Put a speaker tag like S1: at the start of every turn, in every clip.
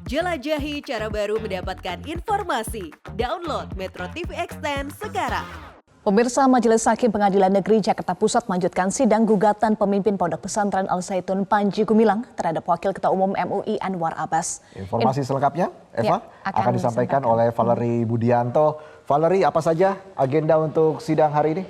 S1: Jelajahi cara baru mendapatkan informasi. Download Metro TV Extend sekarang.
S2: Pemirsa, Majelis Hakim Pengadilan Negeri Jakarta Pusat melanjutkan sidang gugatan pemimpin Pondok Pesantren Al Zaitun Panji Gumilang terhadap Wakil Ketua Umum MUI Anwar Abbas.
S3: Informasi selengkapnya, Eva,
S2: akan
S3: disampaikan oleh Valerie Budianto. Valerie, apa saja agenda untuk sidang hari ini?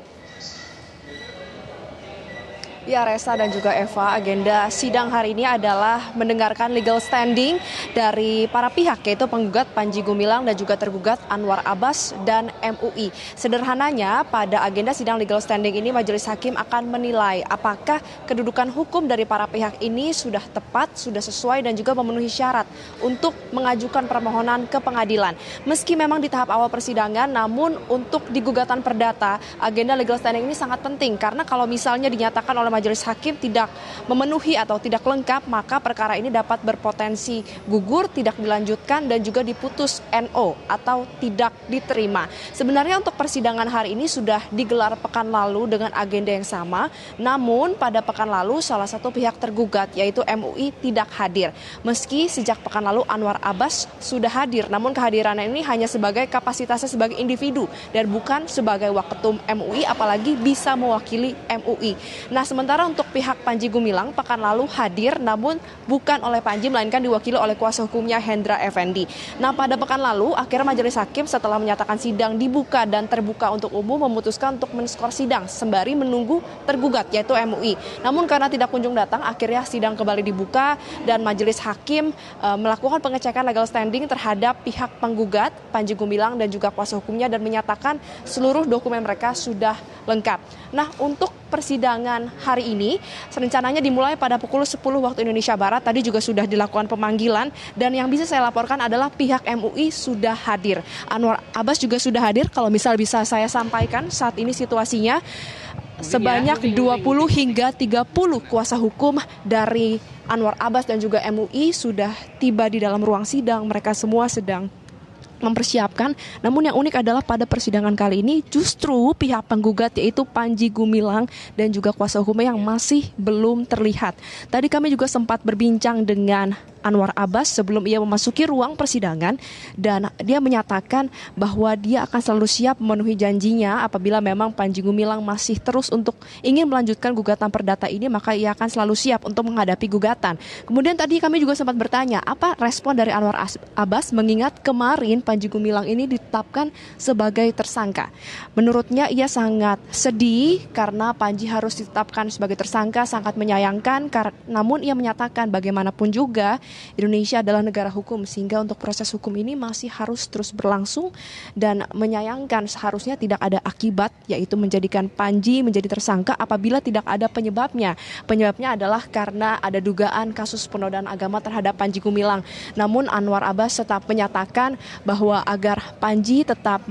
S4: Ya, Resa dan juga Eva, agenda sidang hari ini adalah mendengarkan legal standing dari para pihak, yaitu penggugat Panji Gumilang dan juga tergugat Anwar Abbas dan MUI. Sederhananya, pada agenda sidang legal standing ini Majelis Hakim akan menilai apakah kedudukan hukum dari para pihak ini sudah tepat, sudah sesuai dan juga memenuhi syarat untuk mengajukan permohonan ke pengadilan. Meski memang di tahap awal persidangan, namun untuk di gugatan perdata, agenda legal standing ini sangat penting karena kalau misalnya dinyatakan oleh Majelis Hakim tidak memenuhi atau tidak lengkap, maka perkara ini dapat berpotensi gugur, tidak dilanjutkan dan juga diputus NO atau tidak diterima. Sebenarnya untuk persidangan hari ini sudah digelar pekan lalu dengan agenda yang sama, namun pada pekan lalu salah satu pihak tergugat yaitu MUI tidak hadir. Meski sejak pekan lalu Anwar Abbas sudah hadir, namun kehadirannya ini hanya sebagai kapasitasnya sebagai individu dan bukan sebagai waketum MUI, apalagi bisa mewakili MUI. Nah, sementara untuk pihak Panji Gumilang pekan lalu hadir namun bukan oleh Panji melainkan diwakili oleh kuasa hukumnya Hendra Effendi. Nah, pada pekan lalu akhirnya Majelis Hakim setelah menyatakan sidang dibuka dan terbuka untuk umum memutuskan untuk men-skor sidang sembari menunggu tergugat yaitu MUI. Namun karena tidak kunjung datang akhirnya sidang kembali dibuka dan Majelis Hakim melakukan pengecekan legal standing terhadap pihak penggugat Panji Gumilang dan juga kuasa hukumnya dan menyatakan seluruh dokumen mereka sudah lengkap. Nah, untuk persidangan hari ini rencananya dimulai pada pukul 10 waktu Indonesia Barat. Tadi juga sudah dilakukan pemanggilan dan yang bisa saya laporkan adalah pihak MUI sudah hadir. Anwar Abbas juga sudah hadir. Kalau misal bisa saya sampaikan saat ini situasinya sebanyak 20 hingga 30 kuasa hukum dari Anwar Abbas dan juga MUI sudah tiba di dalam ruang sidang. Mereka semua sedang mempersiapkan. Namun yang unik adalah pada persidangan kali ini justru pihak penggugat yaitu Panji Gumilang dan juga kuasa hukumnya yang masih belum terlihat. Tadi kami juga sempat berbincang dengan Anwar Abbas sebelum ia memasuki ruang persidangan dan dia menyatakan bahwa dia akan selalu siap memenuhi janjinya apabila memang Panji Gumilang masih terus untuk ingin melanjutkan gugatan perdata ini, maka ia akan selalu siap untuk menghadapi gugatan. Kemudian tadi kami juga sempat bertanya apa respon dari Anwar Abbas mengingat kemarin Panji Gumilang ini ditetapkan sebagai tersangka. Menurutnya ia sangat sedih karena Panji harus ditetapkan sebagai tersangka, sangat menyayangkan, namun ia menyatakan bagaimanapun juga Indonesia adalah negara hukum sehingga untuk proses hukum ini masih harus terus berlangsung dan menyayangkan seharusnya tidak ada akibat yaitu menjadikan Panji menjadi tersangka apabila tidak ada penyebabnya. Penyebabnya adalah karena ada dugaan kasus penodaan agama terhadap Panji Gumilang. Namun Anwar Abbas tetap menyatakan bahwa agar Panji tetap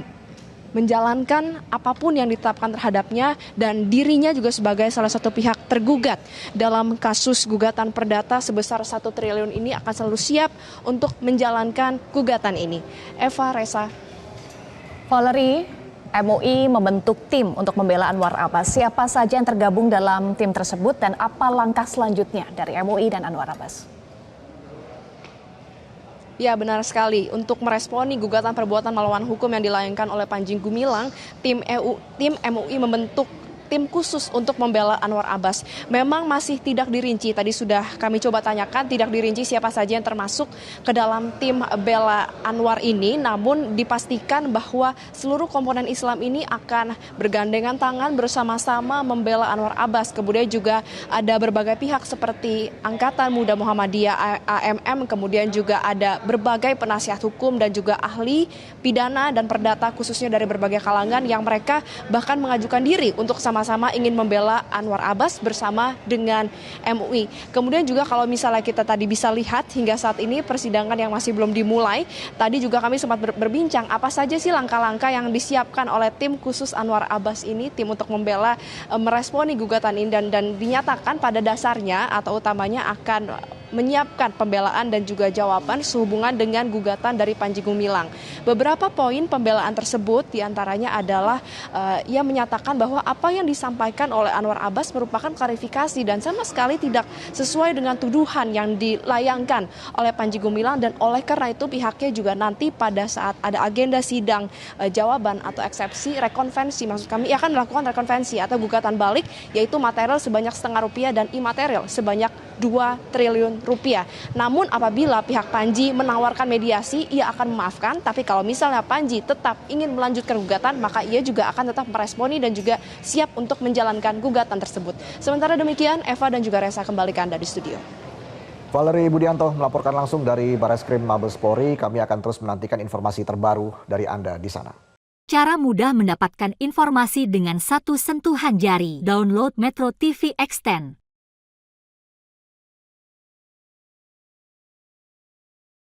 S4: menjalankan apapun yang ditetapkan terhadapnya dan dirinya juga sebagai salah satu pihak tergugat dalam kasus gugatan perdata sebesar 1 triliun ini akan selalu siap untuk menjalankan gugatan ini. Eva, Resa.
S2: Valerie, MUI membentuk tim untuk membela Anwar Abbas. Siapa saja yang tergabung dalam tim tersebut dan apa langkah selanjutnya dari MUI dan Anwar Abbas?
S4: Ya, benar sekali. Untuk meresponi gugatan perbuatan melawan hukum yang dilayangkan oleh Panji Gumilang, tim MUI membentuk tim khusus untuk membela Anwar Abbas. Memang masih tidak dirinci, tadi sudah kami coba tanyakan, tidak dirinci siapa saja yang termasuk ke dalam tim bela Anwar ini, namun dipastikan bahwa seluruh komponen Islam ini akan bergandengan tangan bersama-sama membela Anwar Abbas. Kemudian juga ada berbagai pihak seperti Angkatan Muda Muhammadiyah AMM, kemudian juga ada berbagai penasihat hukum dan juga ahli pidana dan perdata khususnya dari berbagai kalangan yang mereka bahkan mengajukan diri untuk sama-sama ingin membela Anwar Abbas bersama dengan MUI. Kemudian juga kalau misalnya kita tadi bisa lihat hingga saat ini persidangan yang masih belum dimulai, tadi juga kami sempat berbincang apa saja sih langkah-langkah yang disiapkan oleh tim khusus Anwar Abbas ini, tim untuk membela meresponi gugatan ini dan dinyatakan pada dasarnya atau utamanya akan menyiapkan pembelaan dan juga jawaban sehubungan dengan gugatan dari Panji Gumilang. Beberapa poin pembelaan tersebut diantaranya adalah ia menyatakan bahwa apa yang disampaikan oleh Anwar Abbas merupakan klarifikasi dan sama sekali tidak sesuai dengan tuduhan yang dilayangkan oleh Panji Gumilang, dan oleh karena itu pihaknya juga nanti pada saat ada agenda sidang jawaban atau eksepsi rekonvensi, maksud kami ia akan melakukan rekonvensi atau gugatan balik, yaitu material sebanyak Rp0,5 dan imaterial sebanyak Rp2 triliun. Namun apabila pihak Panji menawarkan mediasi, ia akan memaafkan, tapi kalau misalnya Panji tetap ingin melanjutkan gugatan, maka ia juga akan tetap meresponi dan juga siap untuk menjalankan gugatan tersebut. Sementara demikian, Eva dan juga Reza, kembali ke Anda di studio.
S3: Valerie Budianto melaporkan langsung dari Barreskrim Mabes Polri. Kami akan terus menantikan informasi terbaru dari Anda di sana.
S5: Cara mudah mendapatkan informasi dengan satu sentuhan jari. Download Metro TV Extend.